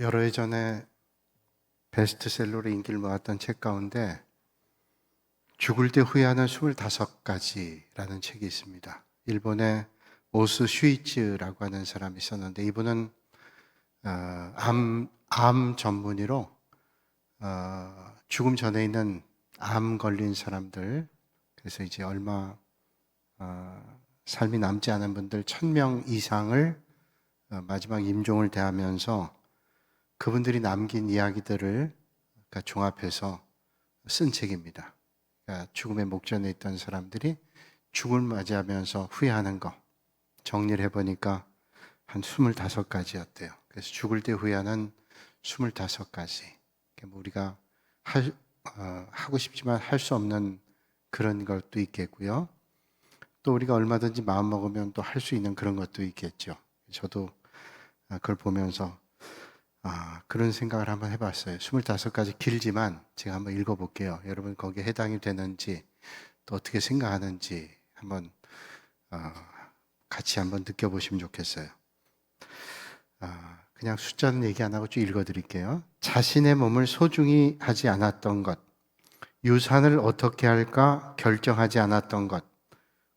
여러 해 전에 베스트셀러로 인기를 모았던 책 가운데 죽을 때 후회하는 25가지라는 책이 있습니다. 일본의 오스 슈이츠라고 하는 사람이 있었는데 이분은 암 전문의로 죽음 전에 있는 암 걸린 사람들, 그래서 이제 얼마 삶이 남지 않은 분들 1000명 이상을 마지막 임종을 대하면서 그분들이 남긴 이야기들을 종합해서 쓴 책입니다. 그러니까 죽음의 목전에 있던 사람들이 죽음을 맞이하면서 후회하는 거 정리를 해보니까 한 25가지였대요. 그래서 죽을 때 후회하는 25가지. 우리가 하고 싶지만 할 수 없는 그런 것도 있겠고요. 또 우리가 얼마든지 마음 먹으면 또 할 수 있는 그런 것도 있겠죠. 저도 그걸 보면서 그런 생각을 한번 해봤어요. 25가지 길지만 제가 한번 읽어볼게요. 여러분 거기에 해당이 되는지 또 어떻게 생각하는지 한번 같이 한번 느껴보시면 좋겠어요. 그냥 숫자는 얘기 안 하고 쭉 읽어드릴게요. 자신의 몸을 소중히 하지 않았던 것, 유산을 어떻게 할까 결정하지 않았던 것,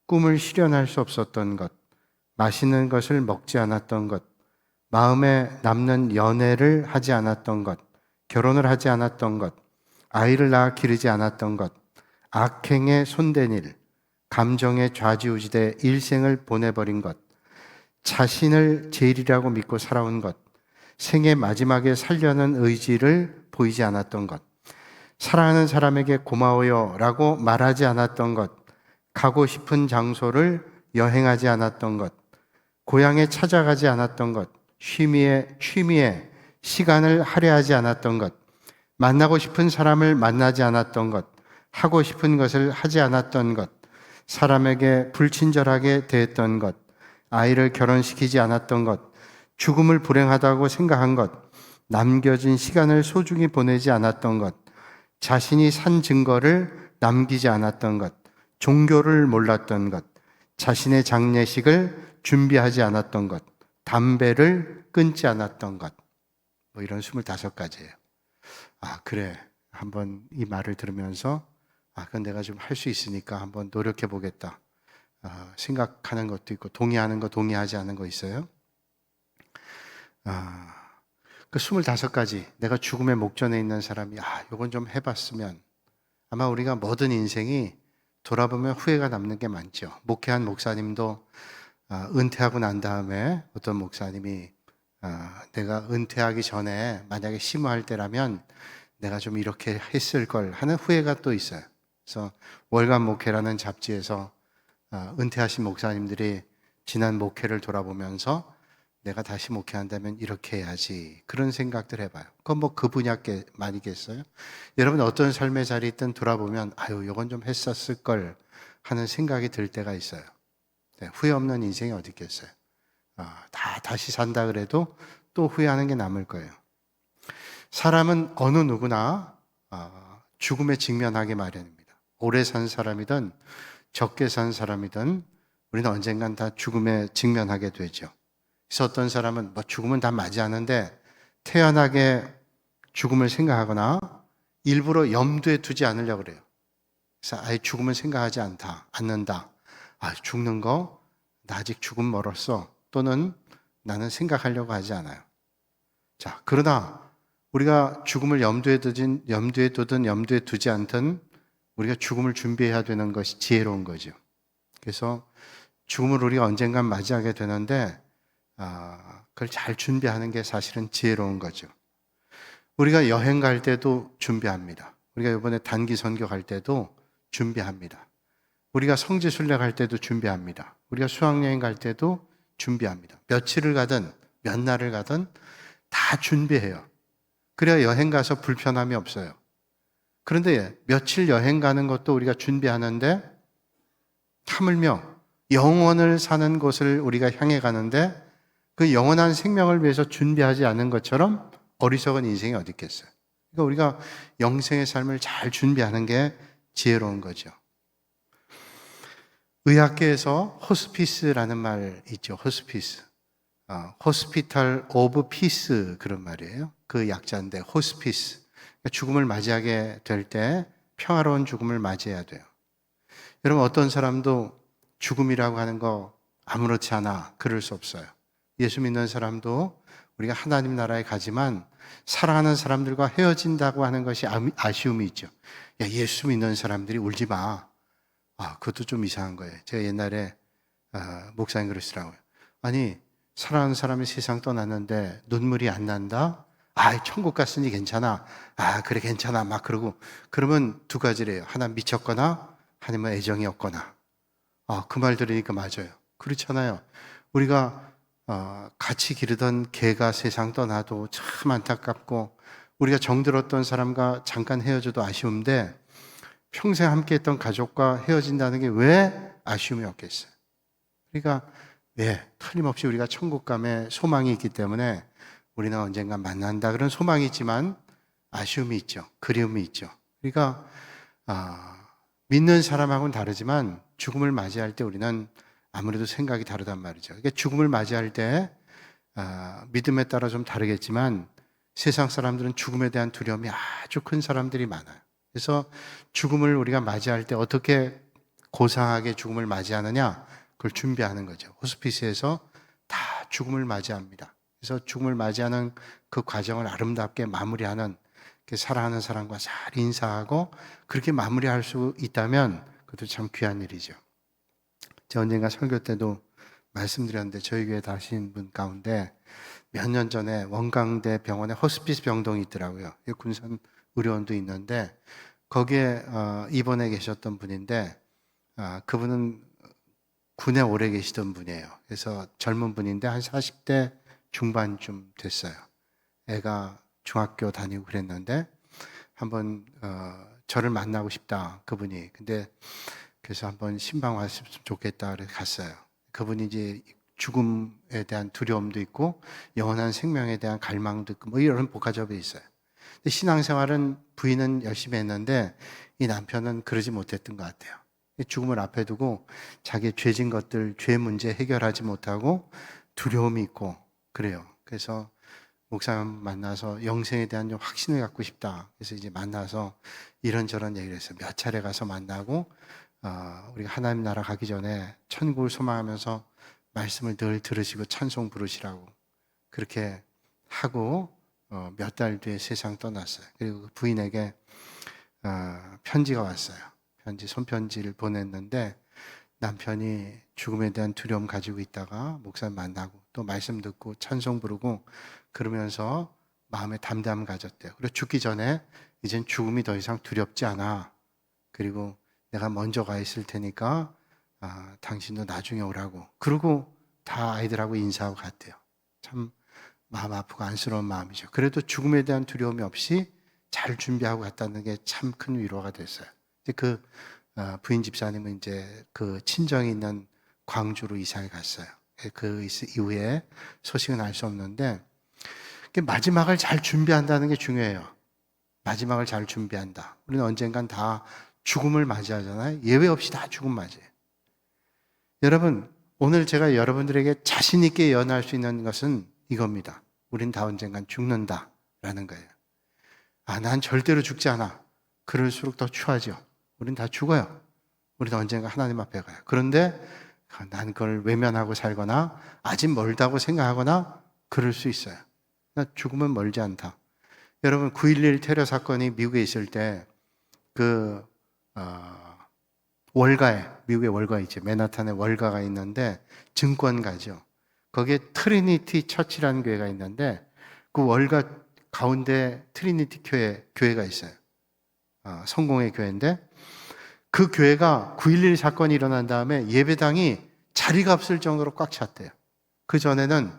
꿈을 실현할 수 없었던 것, 맛있는 것을 먹지 않았던 것, 마음에 남는 연애를 하지 않았던 것, 결혼을 하지 않았던 것, 아이를 낳아 기르지 않았던 것, 악행에 손댄 일, 감정에 좌지우지돼 일생을 보내버린 것, 자신을 제일이라고 믿고 살아온 것, 생의 마지막에 살려는 의지를 보이지 않았던 것, 사랑하는 사람에게 고마워요 라고 말하지 않았던 것, 가고 싶은 장소를 여행하지 않았던 것, 고향에 찾아가지 않았던 것, 취미에 시간을 할애하지 않았던 것, 만나고 싶은 사람을 만나지 않았던 것, 하고 싶은 것을 하지 않았던 것, 사람에게 불친절하게 대했던 것, 아이를 결혼시키지 않았던 것, 죽음을 불행하다고 생각한 것, 남겨진 시간을 소중히 보내지 않았던 것, 자신이 산 증거를 남기지 않았던 것, 종교를 몰랐던 것, 자신의 장례식을 준비하지 않았던 것, 담배를 끊지 않았던 것, 이런 25가지예요. 그래. 한번 이 말을 들으면서 그건 내가 좀 할 수 있으니까 한번 노력해 보겠다. 생각하는 것도 있고 동의하는 거, 동의하지 않는 거 있어요. 그 25가지 내가 죽음의 목전에 있는 사람이 이건 좀 해봤으면 아마 우리가 모든 인생이 돌아보면 후회가 남는 게 많죠. 목회한 목사님도 은퇴하고 난 다음에 어떤 목사님이 내가 은퇴하기 전에 만약에 심호할 때라면 내가 좀 이렇게 했을 걸 하는 후회가 또 있어요. 그래서 월간 목회라는 잡지에서 은퇴하신 목사님들이 지난 목회를 돌아보면서 내가 다시 목회한다면 이렇게 해야지 그런 생각들 해봐요. 그건 뭐 그 분야만이겠어요? 여러분 어떤 삶의 자리에 있든 돌아보면 이건 좀 했었을 걸 하는 생각이 들 때가 있어요. 네, 후회 없는 인생이 어디 있겠어요? 다시 산다 그래도 또 후회하는 게 남을 거예요. 사람은 어느 누구나 죽음에 직면하게 마련입니다. 오래 산 사람이든 적게 산 사람이든 우리는 언젠간 다 죽음에 직면하게 되죠. 그래서 어떤 사람은 죽음은 다 맞이하는데 태연하게 죽음을 생각하거나 일부러 염두에 두지 않으려고 그래요. 그래서 아예 죽음을 생각하지 않는다. 죽는 거, 나 아직 죽음 멀었어. 또는 나는 생각하려고 하지 않아요. 자, 그러나 우리가 죽음을 염두에 두든 염두에 두지 않든 우리가 죽음을 준비해야 되는 것이 지혜로운 거죠. 그래서 죽음을 우리가 언젠간 맞이하게 되는데 그걸 잘 준비하는 게 사실은 지혜로운 거죠. 우리가 여행 갈 때도 준비합니다. 우리가 이번에 단기 선교 갈 때도 준비합니다. 우리가 성지순례 갈 때도 준비합니다. 우리가 수학여행 갈 때도 준비합니다. 며칠을 가든 몇 날을 가든 다 준비해요. 그래야 여행 가서 불편함이 없어요. 그런데 며칠 여행 가는 것도 우리가 준비하는데 하물며 영원을 사는 곳을 우리가 향해 가는데 그 영원한 생명을 위해서 준비하지 않은 것처럼 어리석은 인생이 어디 있겠어요. 그러니까 우리가 영생의 삶을 잘 준비하는 게 지혜로운 거죠. 의학계에서 호스피스라는 말 있죠. 호스피스. 호스피탈 오브 피스 그런 말이에요. 그 약자인데 호스피스. 그러니까 죽음을 맞이하게 될 때 평화로운 죽음을 맞이해야 돼요. 여러분 어떤 사람도 죽음이라고 하는 거 아무렇지 않아 그럴 수 없어요. 예수 믿는 사람도 우리가 하나님 나라에 가지만 사랑하는 사람들과 헤어진다고 하는 것이 아쉬움이 있죠. 야, 예수 믿는 사람들이 울지 마. 그것도 좀 이상한 거예요. 제가 옛날에 목사님 그러시더라고요. 아니 사랑하는 사람이 세상 떠났는데 눈물이 안 난다? 천국 갔으니 괜찮아. 그래 괜찮아. 막 그러고 그러면 두 가지래요. 하나 미쳤거나 아니면 애정이 없거나. 그 말 들으니까 맞아요. 그렇잖아요. 우리가 같이 기르던 개가 세상 떠나도 참 안타깝고 우리가 정들었던 사람과 잠깐 헤어져도 아쉬운데 평생 함께했던 가족과 헤어진다는 게 왜 아쉬움이 없겠어요? 그러니까 틀림없이 우리가 천국 감에 소망이 있기 때문에 우리는 언젠가 만난다 그런 소망이 있지만 아쉬움이 있죠. 그리움이 있죠. 그러니까 믿는 사람하고는 다르지만 죽음을 맞이할 때 우리는 아무래도 생각이 다르단 말이죠. 그러니까 죽음을 맞이할 때 믿음에 따라 좀 다르겠지만 세상 사람들은 죽음에 대한 두려움이 아주 큰 사람들이 많아요. 그래서 죽음을 우리가 맞이할 때 어떻게 고상하게 죽음을 맞이하느냐 그걸 준비하는 거죠. 호스피스에서 다 죽음을 맞이합니다. 그래서 죽음을 맞이하는 그 과정을 아름답게 마무리하는 사랑하는 사람과 잘 인사하고 그렇게 마무리할 수 있다면 그것도 참 귀한 일이죠. 제가 언젠가 설교 때도 말씀드렸는데 저희 교회 다신 분 가운데 몇 년 전에 원광대 병원에 호스피스 병동이 있더라고요. 군산 의료원도 있는데 거기에 입원해 계셨던 분인데 그분은 군에 오래 계시던 분이에요. 그래서 젊은 분인데 한 40대 중반쯤 됐어요. 애가 중학교 다니고 그랬는데 한번 저를 만나고 싶다 그분이. 근데 그래서 한번 신방 왔으면 좋겠다 그래서 갔어요. 그분이 이제 죽음에 대한 두려움도 있고 영원한 생명에 대한 갈망도 있고 뭐 이런 복합적이 있어요. 근데 신앙생활은 부인은 열심히 했는데 이 남편은 그러지 못했던 것 같아요. 죽음을 앞에 두고 자기의 죄진 것들, 죄 문제 해결하지 못하고 두려움이 있고 그래요. 그래서 목사님 만나서 영생에 대한 좀 확신을 갖고 싶다. 그래서 이제 만나서 이런저런 얘기를 했어요. 몇 차례 가서 만나고 우리가 하나님 나라 가기 전에 천국을 소망하면서 말씀을 늘 들으시고 찬송 부르시라고 그렇게 하고 몇 달 뒤에 세상 떠났어요. 그리고 그 부인에게 편지가 왔어요. 손편지를 보냈는데 남편이 죽음에 대한 두려움 가지고 있다가 목사님 만나고 또 말씀 듣고 찬송 부르고 그러면서 마음에 담담 가졌대요. 그리고 죽기 전에 이젠 죽음이 더 이상 두렵지 않아. 그리고 내가 먼저 가 있을 테니까 당신도 나중에 오라고. 그러고 다 아이들하고 인사하고 갔대요. 참 마음 아프고 안쓰러운 마음이죠. 그래도 죽음에 대한 두려움이 없이 잘 준비하고 갔다는 게 참 큰 위로가 됐어요. 그 부인 집사님은 이제 그 친정이 있는 광주로 이사해 갔어요. 그 이후에 소식은 알 수 없는데 마지막을 잘 준비한다는 게 중요해요. 마지막을 잘 준비한다. 우리는 언젠간 다 죽음을 맞이하잖아요. 예외 없이 다 죽음 맞이해요. 여러분 오늘 제가 여러분들에게 자신 있게 예언할 수 있는 것은 이겁니다. 우린 다 언젠간 죽는다라는 거예요. 난 절대로 죽지 않아. 그럴수록 더 추하죠. 우린 다 죽어요. 우리는 언젠가 하나님 앞에 가요. 그런데 난 그걸 외면하고 살거나 아직 멀다고 생각하거나 그럴 수 있어요. 나 죽음은 멀지 않다. 여러분 9.11 테러 사건이 미국에 있을 때 월가에 미국의 월가 있죠. 맨하탄에 월가가 있는데 증권가죠. 거기에 트리니티 처치라는 교회가 있는데 그 월가 가운데 트리니티 교회가 있어요. 성공의 교회인데 그 교회가 9.11 사건이 일어난 다음에 예배당이 자리가 없을 정도로 꽉 찼대요. 그 전에는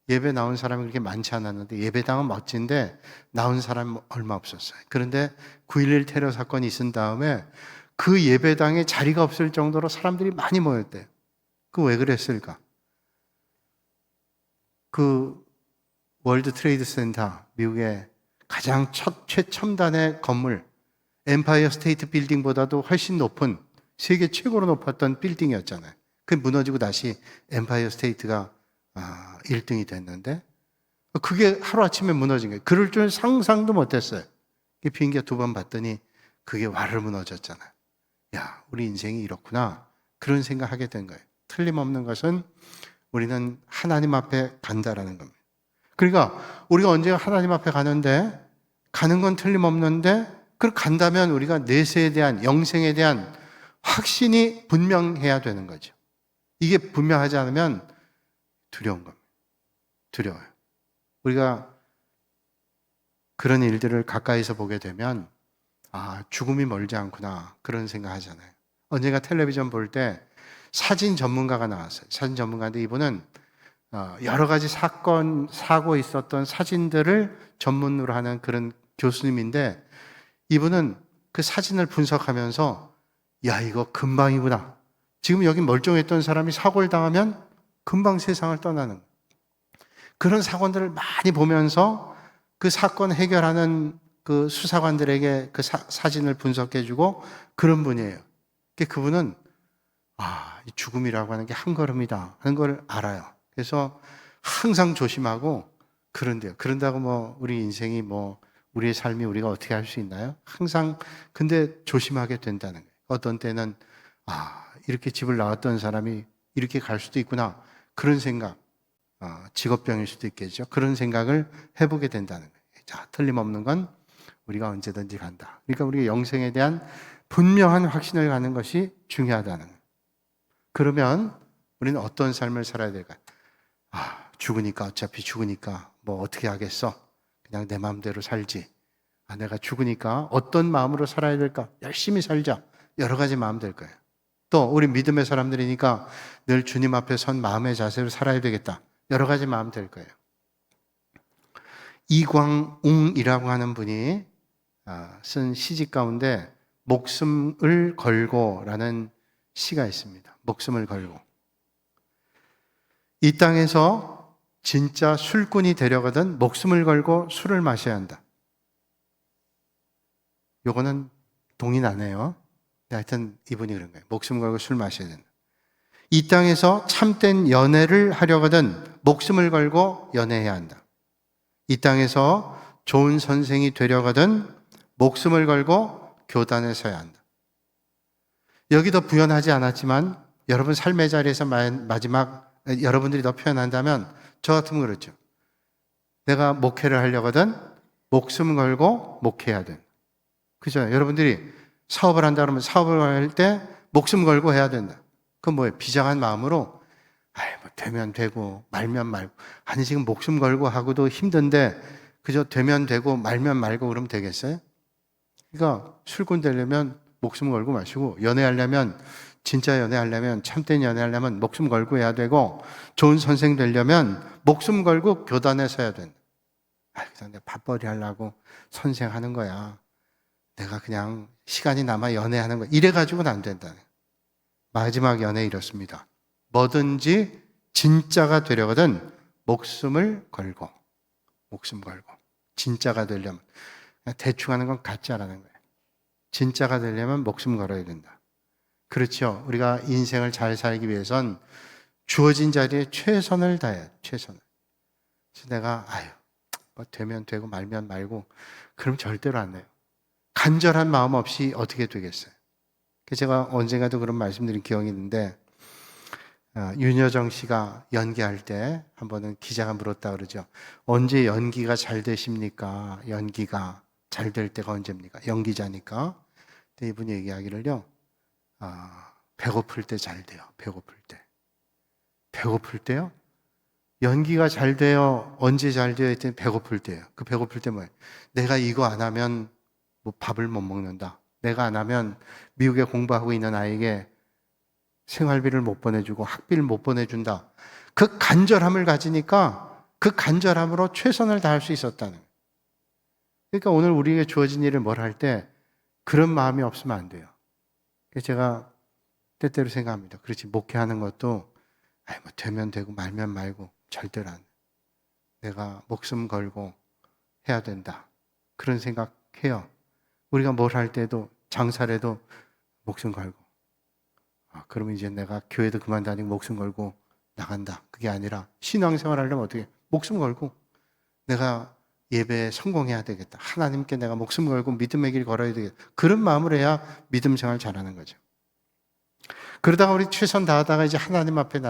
예배 나온 사람이 그렇게 많지 않았는데 예배당은 멋진데 나온 사람은 얼마 없었어요. 그런데 9.11 테러 사건이 있은 다음에 그 예배당에 자리가 없을 정도로 사람들이 많이 모였대요. 그 왜 그랬을까? 그 월드 트레이드 센터, 미국의 가장 최첨단의 건물, 엠파이어 스테이트 빌딩보다도 훨씬 높은 세계 최고로 높았던 빌딩이었잖아요. 그 무너지고 다시 엠파이어 스테이트가 1등이 됐는데 그게 하루아침에 무너진 거예요. 그럴 줄 상상도 못했어요. 비행기가 2번 봤더니 그게 와르르 무너졌잖아요. 야, 우리 인생이 이렇구나. 그런 생각하게 된 거예요. 틀림없는 것은 우리는 하나님 앞에 간다라는 겁니다. 그러니까 우리가 언제가 하나님 앞에 가는데 가는 건 틀림없는데 그걸 간다면 우리가 내세에 대한 영생에 대한 확신이 분명해야 되는 거죠. 이게 분명하지 않으면 두려운 겁니다. 두려워요. 우리가 그런 일들을 가까이서 보게 되면 죽음이 멀지 않구나 그런 생각 하잖아요. 언젠가 텔레비전 볼 때 사진 전문가가 나왔어요. 사진 전문가인데 이분은 여러 가지 사건, 사고 있었던 사진들을 전문으로 하는 그런 교수님인데 이분은 그 사진을 분석하면서 야, 이거 금방이구나. 지금 여기 멀쩡했던 사람이 사고를 당하면 금방 세상을 떠나는 거예요. 그런 사건들을 많이 보면서 그 사건 해결하는 그 수사관들에게 그 사진을 분석해주고 그런 분이에요. 그분은 이 죽음이라고 하는 게 한 걸음이다 하는 걸 알아요. 그래서 항상 조심하고 그런데요. 그런다고 우리 인생이 우리의 삶이 우리가 어떻게 할 수 있나요? 항상 근데 조심하게 된다는 거예요. 어떤 때는 이렇게 집을 나왔던 사람이 이렇게 갈 수도 있구나 그런 생각, 직업병일 수도 있겠죠. 그런 생각을 해보게 된다는 거예요. 자, 틀림없는 건 우리가 언제든지 간다. 그러니까 우리가 영생에 대한 분명한 확신을 갖는 것이 중요하다는 거예요. 그러면 우리는 어떤 삶을 살아야 될까요? 죽으니까 어차피 죽으니까 어떻게 하겠어? 그냥 내 마음대로 살지. 내가 죽으니까 어떤 마음으로 살아야 될까? 열심히 살자. 여러 가지 마음 될 거예요. 또 우리 믿음의 사람들이니까 늘 주님 앞에 선 마음의 자세로 살아야 되겠다. 여러 가지 마음 될 거예요. 이광웅이라고 하는 분이 쓴 시집 가운데 목숨을 걸고라는 시가 있습니다. 목숨을 걸고. 이 땅에서 진짜 술꾼이 되려거든 목숨을 걸고 술을 마셔야 한다. 요거는 동의 안 해요. 하여튼 이분이 그런 거예요. 목숨 걸고 술 마셔야 된다. 이 땅에서 참된 연애를 하려거든 목숨을 걸고 연애해야 한다. 이 땅에서 좋은 선생이 되려거든 목숨을 걸고 교단에 서야 한다. 여기도 부연하지 않았지만 여러분 삶의 자리에서 마지막 여러분들이 더 표현한다면 저 같으면 그렇죠. 내가 목회를 하려거든 목숨 걸고 목회해야 된다. 그죠? 여러분들이 사업을 한다 그러면 사업을 할 때 목숨 걸고 해야 된다. 그건 뭐예요? 비장한 마음으로 되면 되고 말면 말고. 아니 지금 목숨 걸고 하고도 힘든데 그저 되면 되고 말면 말고 그러면 되겠어요? 그러니까 술꾼 되려면 목숨 걸고 마시고 연애하려면 진짜 연애하려면 참된 연애하려면 목숨 걸고 해야 되고 좋은 선생 되려면 목숨 걸고 교단에 서야 된다. 그냥 내가 밥벌이 하려고 선생하는 거야. 내가 그냥 시간이 남아 연애하는 거야. 이래가지고는 안 된다. 마지막 연애 이렇습니다. 뭐든지 진짜가 되려거든 목숨을 걸고 진짜가 되려면 그냥 대충 하는 건 가짜라는 거예요. 진짜가 되려면 목숨 걸어야 된다. 그렇죠. 우리가 인생을 잘 살기 위해선 주어진 자리에 최선을 다해야 돼. 최선을. 그래서 내가 되면 되고 말면 말고 그럼 절대로 안 돼요. 간절한 마음 없이 어떻게 되겠어요? 제가 언젠가도 그런 말씀드린 기억이 있는데 윤여정 씨가 연기할 때 한 번은 기자가 물었다 그러죠. 언제 연기가 잘 되십니까? 연기가 잘 될 때가 언제입니까? 연기자니까. 근데 이분이 얘기하기를요. 배고플 때 잘 돼요. 배고플 때. 배고플 때요? 연기가 잘 돼요. 언제 잘 돼요? 했더니 배고플 때예요. 그 배고플 때 뭐예요? 내가 이거 안 하면 밥을 못 먹는다. 내가 안 하면 미국에 공부하고 있는 아이에게 생활비를 못 보내주고 학비를 못 보내준다. 그 간절함을 가지니까 그 간절함으로 최선을 다할 수 있었다는 거예요. 그러니까 오늘 우리에게 주어진 일을 뭘 할 때 그런 마음이 없으면 안 돼요. 그래서 제가 때때로 생각합니다. 그렇지, 목회하는 것도 되면 되고 말면 말고 절대로 안 돼. 내가 목숨 걸고 해야 된다. 그런 생각해요. 우리가 뭘 할 때도 장사를 해도 목숨 걸고 그러면 이제 내가 교회도 그만 다니고 목숨 걸고 나간다. 그게 아니라 신앙생활 하려면 어떻게 목숨 걸고 내가 예배에 성공해야 되겠다. 하나님께 내가 목숨 걸고 믿음의 길 걸어야 되겠다. 그런 마음을 해야 믿음 생활 잘하는 거죠. 그러다가 우리 최선 다하다가 이제 하나님 앞에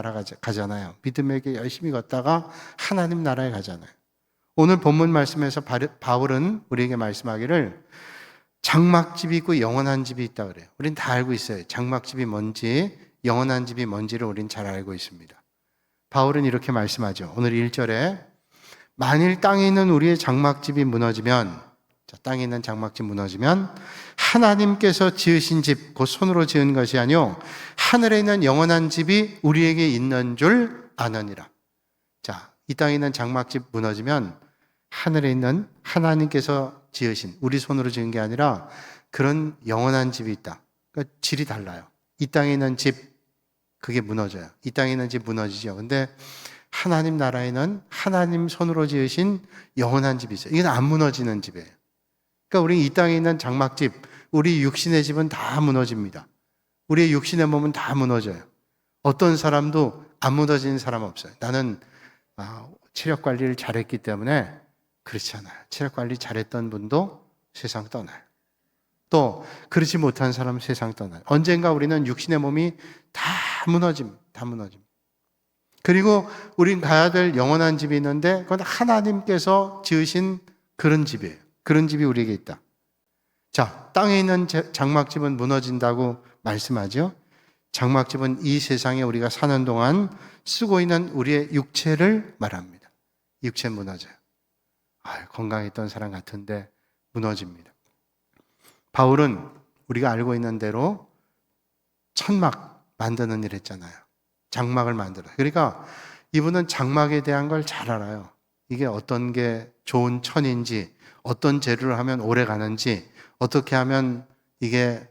가잖아요. 믿음의 길 열심히 걷다가 하나님 나라에 가잖아요. 오늘 본문 말씀에서 바울은 우리에게 말씀하기를 장막집이 있고 영원한 집이 있다 그래요. 우린 다 알고 있어요. 장막집이 뭔지, 영원한 집이 뭔지를 우린 잘 알고 있습니다. 바울은 이렇게 말씀하죠. 오늘 1절에 만일 땅에 있는 우리의 장막집이 무너지면, 땅에 있는 장막집 무너지면 하나님께서 지으신 집, 곧 손으로 지은 것이 아니요 하늘에 있는 영원한 집이 우리에게 있는 줄 아느니라. 자, 이 땅에 있는 장막집 무너지면 하늘에 있는 하나님께서 지으신, 우리 손으로 지은 게 아니라 그런 영원한 집이 있다. 그러니까 질이 달라요. 이 땅에 있는 집, 그게 무너져요. 이 땅에 있는 집 무너지죠. 근데 하나님 나라에는 하나님 손으로 지으신 영원한 집이 있어요. 이건 안 무너지는 집이에요. 그러니까 우리 이 땅에 있는 장막집, 우리 육신의 집은 다 무너집니다. 우리의 육신의 몸은 다 무너져요. 어떤 사람도 안 무너지는 사람 없어요. 나는 체력 관리를 잘했기 때문에 그렇지 않아요. 체력 관리 잘했던 분도 세상 떠나요. 또 그렇지 못한 사람은 세상 떠나요. 언젠가 우리는 육신의 몸이 다 무너집니다. 다 무너집니다. 그리고 우린 가야 될 영원한 집이 있는데 그건 하나님께서 지으신 그런 집이에요. 그런 집이 우리에게 있다. 자, 땅에 있는 장막집은 무너진다고 말씀하죠. 장막집은 이 세상에 우리가 사는 동안 쓰고 있는 우리의 육체를 말합니다. 육체 무너져요. 건강했던 사람 같은데 무너집니다. 바울은 우리가 알고 있는 대로 천막 만드는 일 했잖아요. 장막을 만들어요. 그러니까 이분은 장막에 대한 걸 잘 알아요. 이게 어떤 게 좋은 천인지, 어떤 재료를 하면 오래 가는지, 어떻게 하면 이게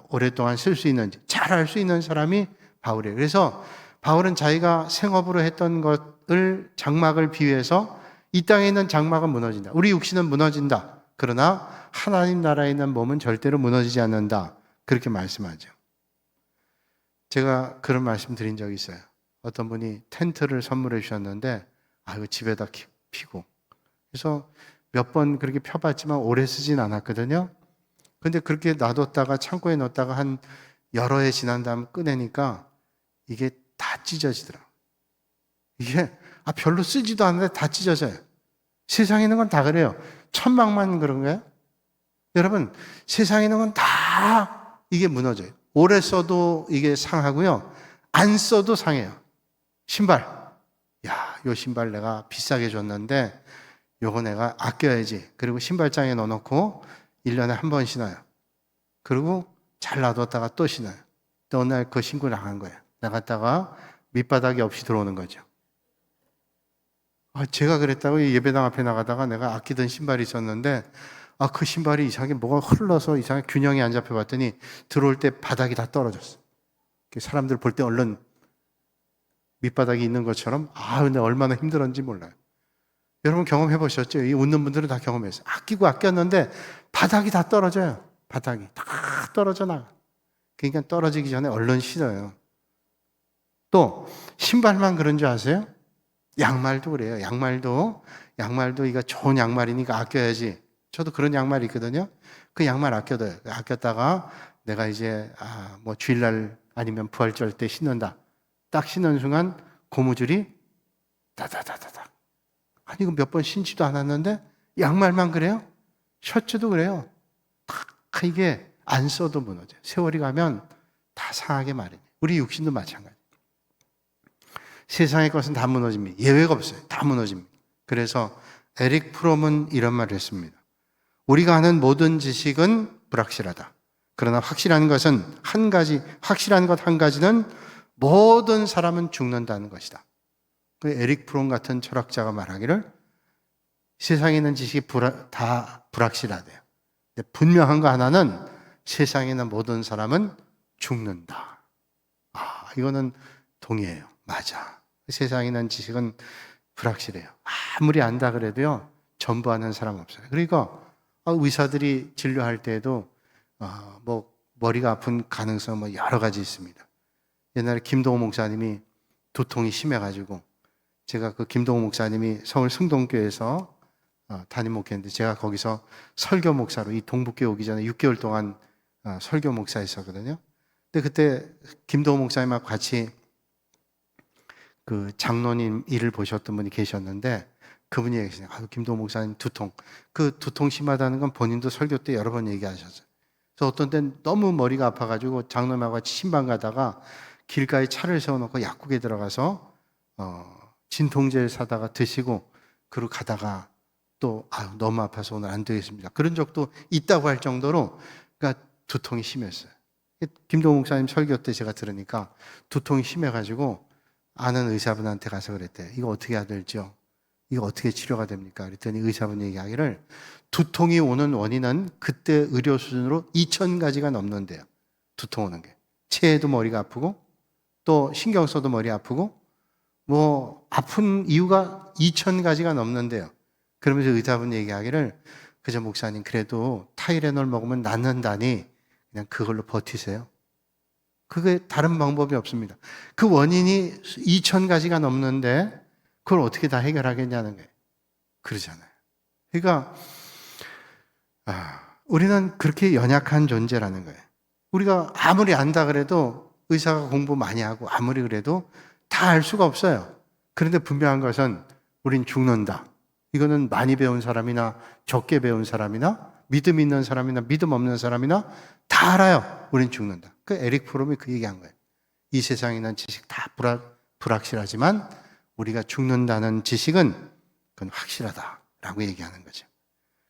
오랫동안 쓸 수 있는지 잘 알 수 있는 사람이 바울이에요. 그래서 바울은 자기가 생업으로 했던 것을 장막을 비유해서 이 땅에 있는 장막은 무너진다. 우리 육신은 무너진다. 그러나 하나님 나라에 있는 몸은 절대로 무너지지 않는다. 그렇게 말씀하죠. 제가 그런 말씀 드린 적이 있어요. 어떤 분이 텐트를 선물해 주셨는데 이거 집에다 피고 그래서 몇 번 그렇게 펴봤지만 오래 쓰진 않았거든요. 근데 그렇게 놔뒀다가 창고에 넣었다가 한 여러 해 지난 다음 꺼내니까 이게 다 찢어지더라고요. 이게 별로 쓰지도 않는데 다 찢어져요. 세상에 있는 건 다 그래요. 천막만 그런 거예요? 여러분, 세상에 있는 건 다 이게 무너져요. 오래 써도 이게 상하고요. 안 써도 상해요. 신발. 요 신발 내가 비싸게 줬는데 요거 내가 아껴야지. 그리고 신발장에 넣어놓고 1년에 한 번 신어요. 그리고 잘 놔뒀다가 또 신어요. 또 어느 날 그거 신고 나간 거예요. 나갔다가 밑바닥이 없이 들어오는 거죠. 제가 그랬다고 예배당 앞에 나가다가 내가 아끼던 신발이 있었는데 그 신발이 이상하게 뭐가 흘러서 이상하게 균형이 안 잡혀봤더니 들어올 때 바닥이 다 떨어졌어. 사람들 볼 때 얼른 밑바닥이 있는 것처럼 근데 얼마나 힘들었는지 몰라요. 여러분 경험해 보셨죠? 이 웃는 분들은 다 경험했어요. 아끼고 아꼈는데 바닥이 다 떨어져요. 바닥이 다 떨어져 나가. 그러니까 떨어지기 전에 얼른 신어요. 또 신발만 그런 줄 아세요? 양말도 그래요. 양말도 이거 좋은 양말이니까 아껴야지. 저도 그런 양말이 있거든요. 그 양말 아껴둬요. 아꼈다가 내가 이제 뭐 주일날 아니면 부활절 때 신는다. 딱 신는 순간 고무줄이 다다다다다. 이거 몇 번 신지도 않았는데 양말만 그래요? 셔츠도 그래요. 다 이게 안 써도 무너져요. 세월이 가면 다 상하게 마련이에요. 우리 육신도 마찬가지. 세상의 것은 다 무너집니다. 예외가 없어요. 다 무너집니다. 그래서 에릭 프롬은 이런 말을 했습니다. 우리가 아는 모든 지식은 불확실하다. 그러나 확실한 것은 확실한 것 한 가지는 모든 사람은 죽는다는 것이다. 그 에릭 프롬 같은 철학자가 말하기를 세상에 있는 지식이 다 불확실하대요. 근데 분명한 거 하나는 세상에 있는 모든 사람은 죽는다. 이거는 동의해요. 맞아. 세상에 있는 지식은 불확실해요. 아무리 안다 그래도요, 전부 아는 사람 없어요. 그러니까 의사들이 진료할 때에도 뭐 머리가 아픈 가능성 뭐 여러 가지 있습니다. 옛날에 김동호 목사님이 두통이 심해가지고 제가 그 김동호 목사님이 서울 승동교회에서 담임 목회인데 제가 거기서 설교 목사로 이 동북교회 오기 전에 6개월 동안 설교 목사였었거든요. 근데 그때 김동호 목사님하고 같이 그 장로님 일을 보셨던 분이 계셨는데 그분이 얘기하시네요. 김동호 목사님 두통. 그 두통 심하다는 건 본인도 설교 때 여러 번 얘기하셨어요. 그래서 어떤 때는 너무 머리가 아파가지고 장로님하고 같이 신방 가다가 길가에 차를 세워놓고 약국에 들어가서 진통제를 사다가 드시고 그러고 가다가 또 너무 아파서 오늘 안 되겠습니다. 그런 적도 있다고 할 정도로 그러니까 두통이 심했어요. 김동호 목사님 설교 때 제가 들으니까 두통이 심해가지고 아는 의사분한테 가서 그랬대요. 이거 어떻게 해야 될지요? 이거 어떻게 치료가 됩니까? 그랬더니 의사분이 얘기하기를 두통이 오는 원인은 그때 의료 수준으로 2,000가지가 넘는데요. 두통 오는 게. 체해도 머리가 아프고 또 신경 써도 머리 아프고 뭐 아픈 이유가 2,000가지가 넘는데요. 그러면서 의사분 얘기하기를 그저 목사님 그래도 타이레놀 먹으면 낫는다니 그냥 그걸로 버티세요. 그게 다른 방법이 없습니다. 그 원인이 2,000가지가 넘는데 그걸 어떻게 다 해결하겠냐는 거예요. 그러잖아요. 그러니까 우리는 그렇게 연약한 존재라는 거예요. 우리가 아무리 안다 그래도 의사가 공부 많이 하고 아무리 그래도 다 알 수가 없어요. 그런데 분명한 것은 우린 죽는다. 이거는 많이 배운 사람이나 적게 배운 사람이나 믿음 있는 사람이나 믿음 없는 사람이나 다 알아요. 우린 죽는다. 그 에릭 프롬이 그 얘기한 거예요. 이 세상에 있는 지식 다 불확실하지만 우리가 죽는다는 지식은 그건 확실하다라고 얘기하는 거죠.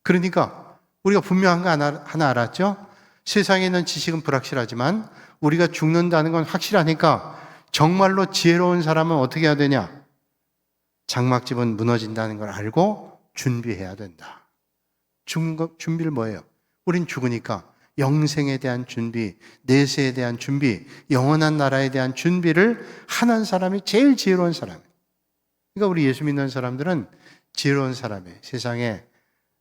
그러니까 우리가 분명한 거 하나 알았죠? 세상에 있는 지식은 불확실하지만 우리가 죽는다는 건 확실하니까 정말로 지혜로운 사람은 어떻게 해야 되냐? 장막집은 무너진다는 걸 알고 준비해야 된다. 준비를 뭐예요? 우린 죽으니까 영생에 대한 준비, 내세에 대한 준비, 영원한 나라에 대한 준비를 하는 사람이 제일 지혜로운 사람이에요. 그러니까 우리 예수 믿는 사람들은 지혜로운 사람이에요. 세상에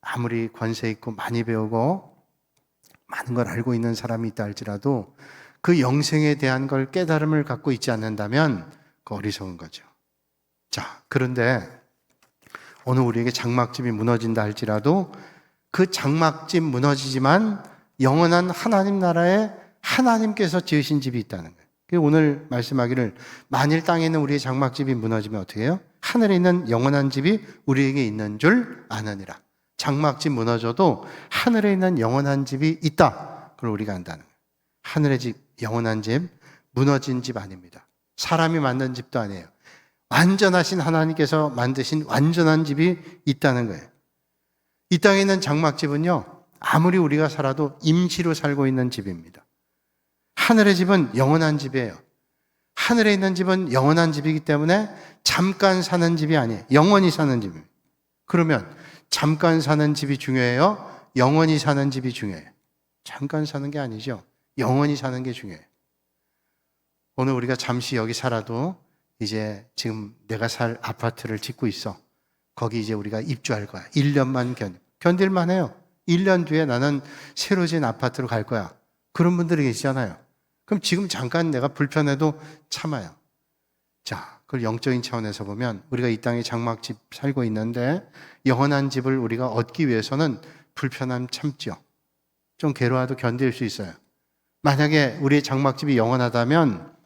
아무리 권세 있고 많이 배우고 많은 걸 알고 있는 사람이 있다 할지라도 그 영생에 대한 걸 깨달음을 갖고 있지 않는다면 그 어리석은 거죠. 자, 그런데 오늘 우리에게 장막집이 무너진다 할지라도 그 장막집 무너지지만 영원한 하나님 나라에 하나님께서 지으신 집이 있다는 거예요. 오늘 말씀하기를 만일 땅에 있는 우리의 장막집이 무너지면 어떻게 해요? 하늘에 있는 영원한 집이 우리에게 있는 줄 아느니라. 장막집 무너져도 하늘에 있는 영원한 집이 있다. 그걸 우리가 안다는 거예요. 하늘의 집, 영원한 집, 무너진 집 아닙니다. 사람이 만든 집도 아니에요. 완전하신 하나님께서 만드신 완전한 집이 있다는 거예요. 이 땅에 있는 장막집은요, 아무리 우리가 살아도 임시로 살고 있는 집입니다. 하늘의 집은 영원한 집이에요. 하늘에 있는 집은 영원한 집이기 때문에 잠깐 사는 집이 아니에요. 영원히 사는 집입니다. 그러면 잠깐 사는 집이 중요해요? 영원히 사는 집이 중요해요? 잠깐 사는 게 아니죠. 영원히 사는 게 중요해요. 오늘 우리가 잠시 여기 살아도 이제 지금 내가 살 아파트를 짓고 있어. 거기 이제 우리가 입주할 거야. 1년만 견딜만 해요. 1년 뒤에 나는 새로 지은 아파트로 갈 거야. 그런 분들이 계시잖아요. 그럼 지금 잠깐 내가 불편해도 참아요. 자, 그걸 영적인 차원에서 보면 우리가 이 땅에 장막집 살고 있는데 영원한 집을 우리가 얻기 위해서는 불편함 참죠. 좀 괴로워도 견딜 수 있어요. 만약에 우리의 장막집이 영원하다면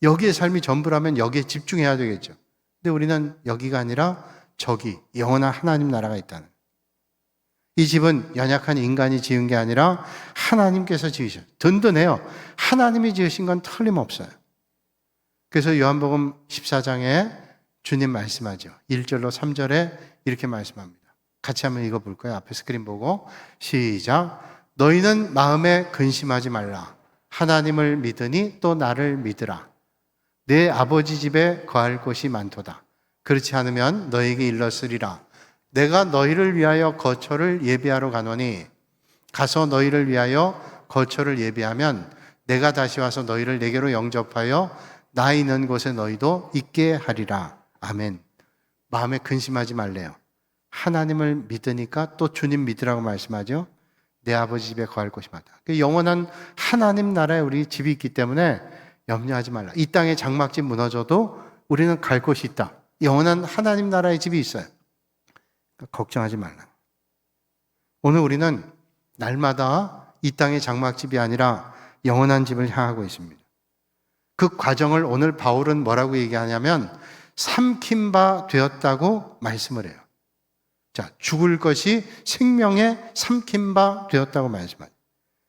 여기에 삶이 전부라면 여기에 집중해야 되겠죠. 근데 우리는 여기가 아니라 저기 영원한 하나님 나라가 있다는. 이 집은 연약한 인간이 지은 게 아니라 하나님께서 지으셨어요. 든든해요. 하나님이 지으신 건 틀림없어요. 그래서 요한복음 14장에 주님 말씀하죠. 1절로 3절에 이렇게 말씀합니다. 같이 한번 읽어볼까요? 앞에 스크린 보고 시작. 너희는 마음에 근심하지 말라. 하나님을 믿으니 또 나를 믿으라. 내 아버지 집에 거할 곳이 많도다. 그렇지 않으면 너희에게 일렀으리라. 내가 너희를 위하여 거처를 예비하러 가노니 가서 너희를 위하여 거처를 예비하면 내가 다시 와서 너희를 내게로 영접하여 나 있는 곳에 너희도 있게 하리라. 아멘. 마음에 근심하지 말래요. 하나님을 믿으니까 또 주님 믿으라고 말씀하죠. 내 아버지 집에 거할 곳이 많다. 영원한 하나님 나라에 우리 집이 있기 때문에 염려하지 말라. 이 땅에 장막집 무너져도 우리는 갈 곳이 있다. 영원한 하나님 나라의 집이 있어요. 그러니까 걱정하지 말라. 오늘 우리는 날마다 이 땅의 장막집이 아니라 영원한 집을 향하고 있습니다. 그 과정을 오늘 바울은 뭐라고 얘기하냐면 삼킨 바 되었다고 말씀을 해요. 자, 죽을 것이 생명에 삼킨 바 되었다고 말씀하죠.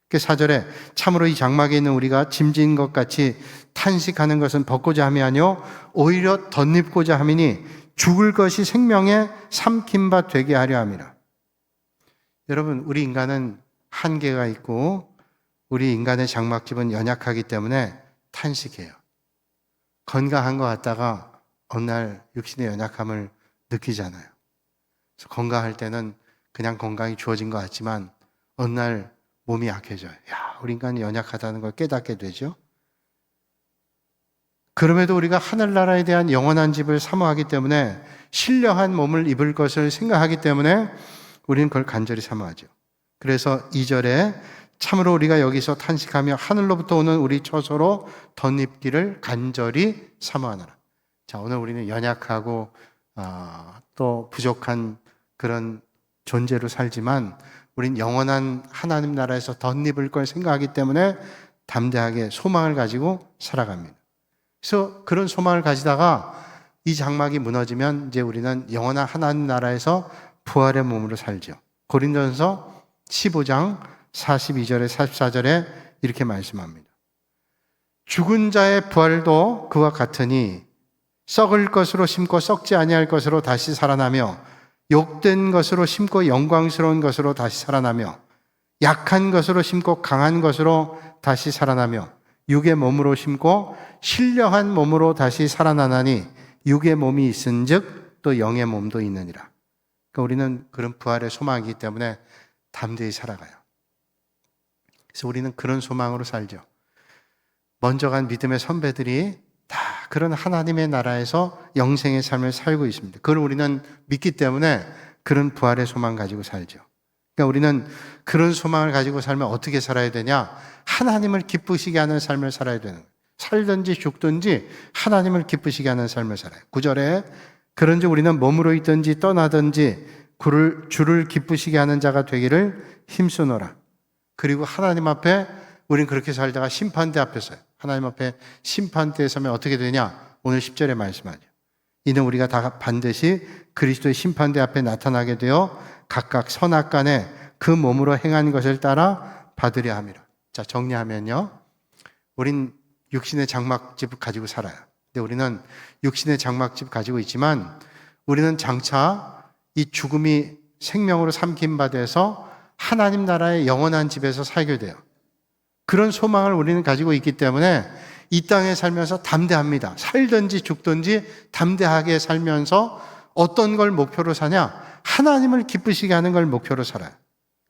그 4절에 참으로 이 장막에 있는 우리가 짐진 것 같이 탄식하는 것은 벗고자 함이 아니요 오히려 덧입고자 함이니 죽을 것이 생명에 삼킨 바 되게 하려 함이라. 여러분, 우리 인간은 한계가 있고 우리 인간의 장막집은 연약하기 때문에 탄식해요. 건강한 것 같다가 어느 날 육신의 연약함을 느끼잖아요. 그래서 건강할 때는 그냥 건강이 주어진 것 같지만 어느 날 몸이 약해져요. 우리 인간이 연약하다는 걸 깨닫게 되죠. 그럼에도 우리가 하늘나라에 대한 영원한 집을 사모하기 때문에 신령한 몸을 입을 것을 생각하기 때문에 우리는 그걸 간절히 사모하죠. 그래서 2절에 참으로 우리가 여기서 탄식하며 하늘로부터 오는 우리 처소로 덧입기를 간절히 사모하노라. 자, 오늘 우리는 연약하고 또 부족한 그런 존재로 살지만 우린 영원한 하나님 나라에서 덧입을 걸 생각하기 때문에 담대하게 소망을 가지고 살아갑니다. 그래서 그런 소망을 가지다가 이 장막이 무너지면 이제 우리는 영원한 하나님 나라에서 부활의 몸으로 살죠. 고린도전서 15장 42절에 44절에 이렇게 말씀합니다. 죽은 자의 부활도 그와 같으니 썩을 것으로 심고 썩지 아니할 것으로 다시 살아나며 욕된 것으로 심고 영광스러운 것으로 다시 살아나며 약한 것으로 심고 강한 것으로 다시 살아나며 육의 몸으로 심고 신령한 몸으로 다시 살아나나니 육의 몸이 있은즉 또 영의 몸도 있느니라. 그러니까 우리는 그런 부활의 소망이기 때문에 담대히 살아가요. 그래서 우리는 그런 소망으로 살죠. 먼저 간 믿음의 선배들이 다 그런 하나님의 나라에서 영생의 삶을 살고 있습니다. 그걸 우리는 믿기 때문에 그런 부활의 소망 가지고 살죠. 그러니까 우리는 그런 소망을 가지고 살면 어떻게 살아야 되냐? 하나님을 기쁘시게 하는 삶을 살아야 되는 거예요. 살든지 죽든지 하나님을 기쁘시게 하는 삶을 살아요. 9절에 그런즉 우리는 몸으로 있든지 떠나든지 주를 기쁘시게 하는 자가 되기를 힘쓰노라. 그리고 하나님 앞에 우리는 그렇게 살다가 심판대 앞에 서요. 하나님 앞에 심판대에 서면 어떻게 되냐? 오늘 10절에 말씀하죠. 이는 우리가 다 반드시 그리스도의 심판대 앞에 나타나게 되어 각각 선악간에 그 몸으로 행한 것을 따라 받으려 함이라. 자, 정리하면요. 우린 육신의 장막집을 가지고 살아요. 근데 우리는 육신의 장막집 가지고 있지만 우리는 장차 이 죽음이 생명으로 삼킨 바 돼서 하나님 나라의 영원한 집에서 살게 돼요. 그런 소망을 우리는 가지고 있기 때문에 이 땅에 살면서 담대합니다. 살든지 죽든지 담대하게 살면서 어떤 걸 목표로 사냐? 하나님을 기쁘시게 하는 걸 목표로 살아요.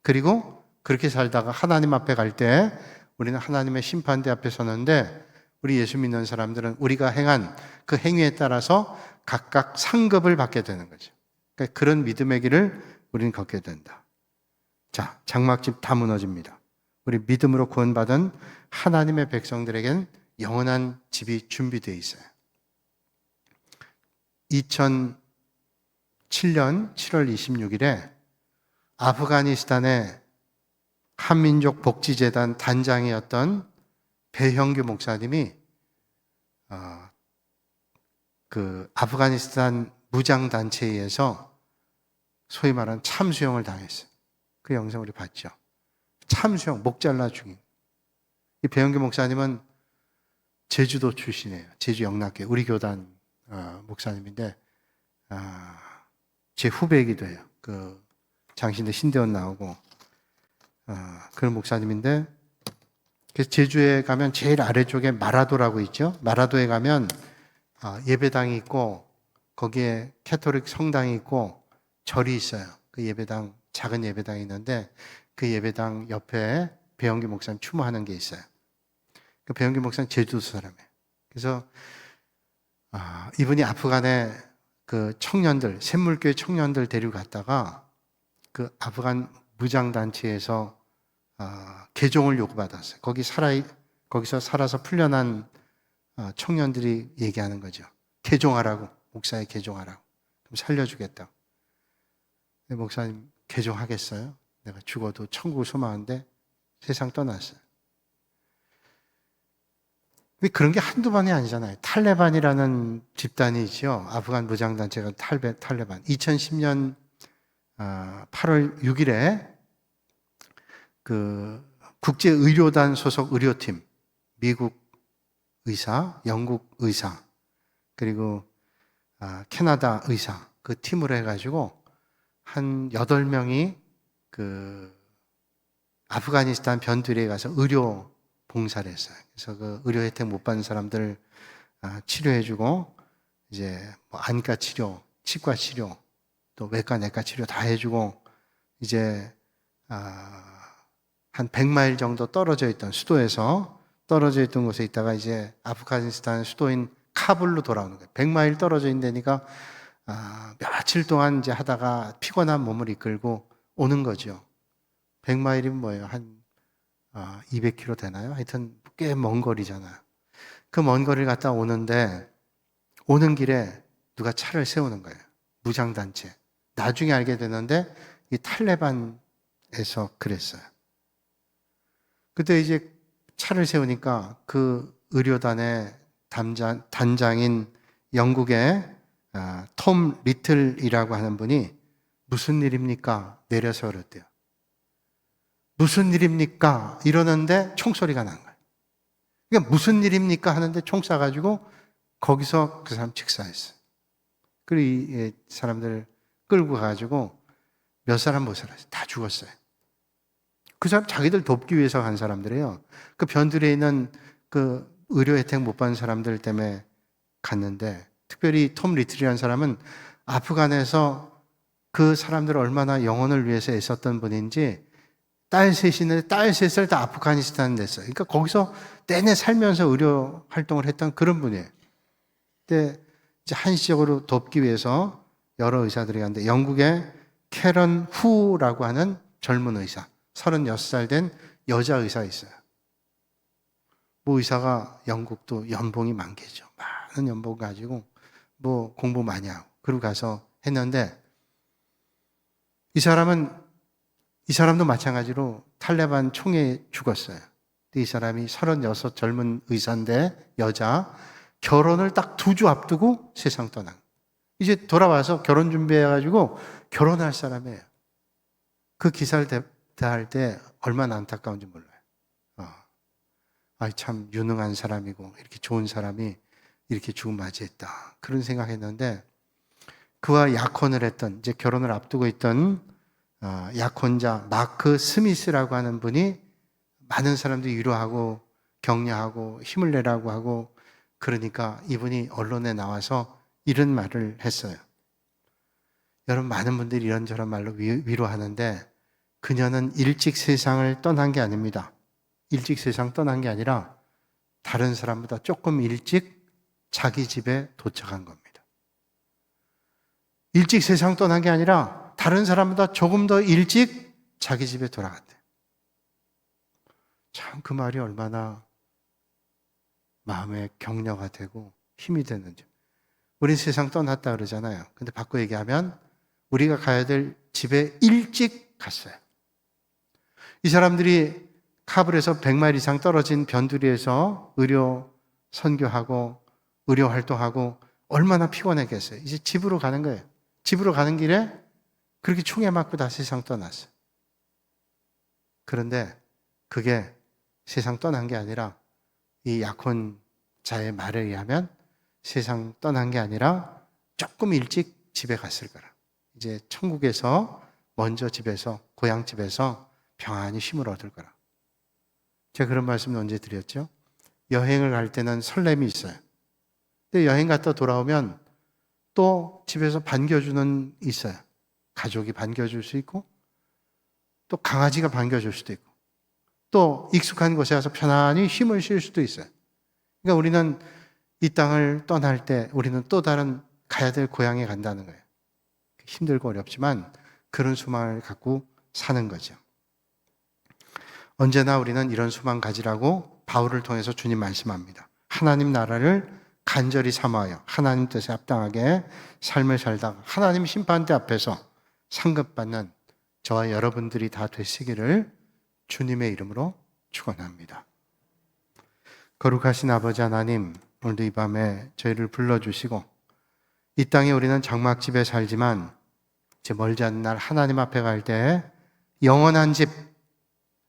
그리고 그렇게 살다가 하나님 앞에 갈 때 우리는 하나님의 심판대 앞에 서는데 우리 예수 믿는 사람들은 우리가 행한 그 행위에 따라서 각각 상급을 받게 되는 거죠. 그러니까 그런 믿음의 길을 우리는 걷게 된다. 자, 장막집 다 무너집니다. 우리 믿음으로 구원받은 하나님의 백성들에겐 영원한 집이 준비되어 있어요. 2007년 7월 26일에 아프가니스탄의 한민족 복지재단 단장이었던 배형규 목사님이 그 아프가니스탄 무장단체에 의해서 소위 말하는 참수형을 당했어요. 그 영상 우리 봤죠. 참수형, 목 잘라 죽인. 이 배영규 목사님은 제주도 출신이에요. 제주 영락교회 우리 교단 목사님인데 제 후배이기도 해요. 그 장신대 신대원 나오고 그런 목사님인데 그래서 제주에 가면 제일 아래쪽에 마라도라고 있죠. 마라도에 가면 예배당이 있고 거기에 캐토릭 성당이 있고 절이 있어요. 그 예배당 작은 예배당이 있는데 그 예배당 옆에 배영규 목사님 추모하는 게 있어요. 그 배영규 목사님 제주도 사람이에요. 그래서 이분이 아프간의 그 청년들, 샘물교회 청년들 데리고 갔다가 그 아프간 무장단체에서 개종을 요구받았어요. 거기서 살아서 풀려난 청년들이 얘기하는 거죠. 개종하라고, 목사에 개종하라고. 그럼 살려주겠다고. 근데 목사님, 개종하겠어요? 내가 죽어도 천국을 소망하는데 세상 떠났어요. 그런 게 한두 번이 아니잖아요. 탈레반이라는 집단이죠. 아프간 무장단체가 탈레반. 2010년 8월 6일에 그 국제의료단 소속 의료팀, 미국 의사, 영국 의사, 그리고 캐나다 의사, 그 팀으로 해가지고 한 8명이 그 아프가니스탄 변두리에 가서 의료 봉사를 했어요. 그래서 그 의료 혜택 못 받는 사람들 치료해주고, 이제 뭐 안과 치료, 치과 치료, 또 외과, 내과 치료 다 해주고, 이제 한 100마일 정도 떨어져 있던 수도에서 떨어져 있던 곳에 있다가 이제 아프가니스탄 수도인 카불로 돌아오는 거예요. 100마일 떨어져 있다니까 며칠 동안 이제 하다가 피곤한 몸을 이끌고 오는 거죠. 100마일이면 뭐예요? 한 200km 되나요? 하여튼 꽤 먼 거리잖아요. 그 먼 거리를 갔다 오는데 오는 길에 누가 차를 세우는 거예요. 무장단체. 나중에 알게 되는데 이 탈레반에서 그랬어요. 그때 이제 차를 세우니까 그 의료단의 단장인 영국의 톰 리틀이라고 하는 분이 무슨 일입니까? 내려서 그랬대요. 무슨 일입니까? 이러는데 총소리가 난 거예요. 그러니까 무슨 일입니까? 하는데 총 쏴가지고 거기서 그 사람 직사했어요. 그리고 이 사람들 끌고 가가지고 몇 사람 못 살았어요. 다 죽었어요. 그 사람 자기들 돕기 위해서 간 사람들이에요. 그 변두리에 있는 그 의료 혜택 못 받는 사람들 때문에 갔는데, 특별히 톰 리틀이라는 사람은 아프간에서 그 사람들 얼마나 영혼을 위해서 애썼던 분인지, 딸 셋이는데 딸 셋을 다 아프가니스탄에 냈어요. 그러니까 거기서 내내 살면서 의료 활동을 했던 그런 분이에요. 근데 이제 한시적으로 돕기 위해서 여러 의사들이 갔는데, 영국의 캐런 후라고 하는 젊은 의사, 36살 된 여자 의사가 있어요. 뭐 의사가 영국도 연봉이 많겠죠. 많은 연봉 가지고 뭐 공부 많이 하고 그러고 가서 했는데, 이 사람도 마찬가지로 탈레반 총에 죽었어요. 이 사람이 36 젊은 의사인데 여자, 결혼을 딱 2주 앞두고 세상 떠난. 이제 돌아와서 결혼 준비해가지고 결혼할 사람이에요. 그 기사를 대할 때 얼마나 안타까운지 몰라요. 참 유능한 사람이고 이렇게 좋은 사람이 이렇게 죽음 맞이했다. 그런 생각했는데, 그와 약혼을 했던, 이제 결혼을 앞두고 있던 약혼자 마크 스미스라고 하는 분이 많은 사람들이 위로하고 격려하고 힘을 내라고 하고, 그러니까 이분이 언론에 나와서 이런 말을 했어요. 여러분, 많은 분들이 이런저런 말로 위로하는데, 그녀는 일찍 세상을 떠난 게 아닙니다. 일찍 세상 떠난 게 아니라 다른 사람보다 조금 일찍 자기 집에 도착한 겁니다. 일찍 세상 떠난 게 아니라 다른 사람보다 조금 더 일찍 자기 집에 돌아갔대. 참 그 말이 얼마나 마음에 격려가 되고 힘이 되는지. 우리 세상 떠났다 그러잖아요. 근데 바꿔 얘기하면 우리가 가야 될 집에 일찍 갔어요. 이 사람들이 카불에서 100마일 이상 떨어진 변두리에서 의료 선교하고 의료 활동하고 얼마나 피곤했겠어요. 이제 집으로 가는 거예요. 집으로 가는 길에 그렇게 총에 맞고 다 세상 떠났어요. 그런데 그게 세상 떠난 게 아니라, 이 약혼자의 말에 의하면 세상 떠난 게 아니라 조금 일찍 집에 갔을 거라. 이제 천국에서 먼저 집에서, 고향 집에서 평안히 쉼을 얻을 거라. 제가 그런 말씀을 언제 드렸죠? 여행을 갈 때는 설렘이 있어요. 근데 여행 갔다 돌아오면 또 집에서 반겨주는 있어요. 가족이 반겨줄 수 있고, 또 강아지가 반겨줄 수도 있고, 또 익숙한 곳에 가서 편안히 힘을 쉴 수도 있어요. 그러니까 우리는 이 땅을 떠날 때 우리는 또 다른 가야 될 고향에 간다는 거예요. 힘들고 어렵지만 그런 소망을 갖고 사는 거죠. 언제나 우리는 이런 소망 가지라고 바울을 통해서 주님 말씀합니다. 하나님 나라를 간절히 삼아요. 하나님 뜻에 합당하게 삶을 살다가 하나님 심판대 앞에서 상급받는 저와 여러분들이 다 되시기를 주님의 이름으로 축원합니다. 거룩하신 아버지 하나님, 오늘도 이 밤에 저희를 불러주시고 이 땅에 우리는 장막집에 살지만 이제 멀지 않은 날 하나님 앞에 갈 때 영원한 집,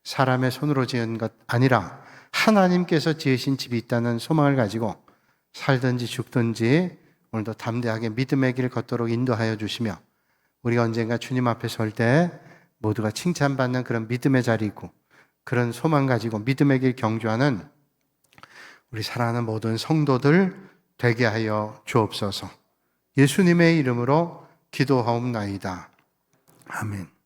사람의 손으로 지은 것 아니라 하나님께서 지으신 집이 있다는 소망을 가지고 살든지 죽든지 오늘도 담대하게 믿음의 길 걷도록 인도하여 주시며 우리가 언젠가 주님 앞에 설 때 모두가 칭찬받는 그런 믿음의 자리 있고 그런 소망 가지고 믿음의 길 경주하는 우리 사랑하는 모든 성도들 되게 하여 주옵소서. 예수님의 이름으로 기도하옵나이다. 아멘.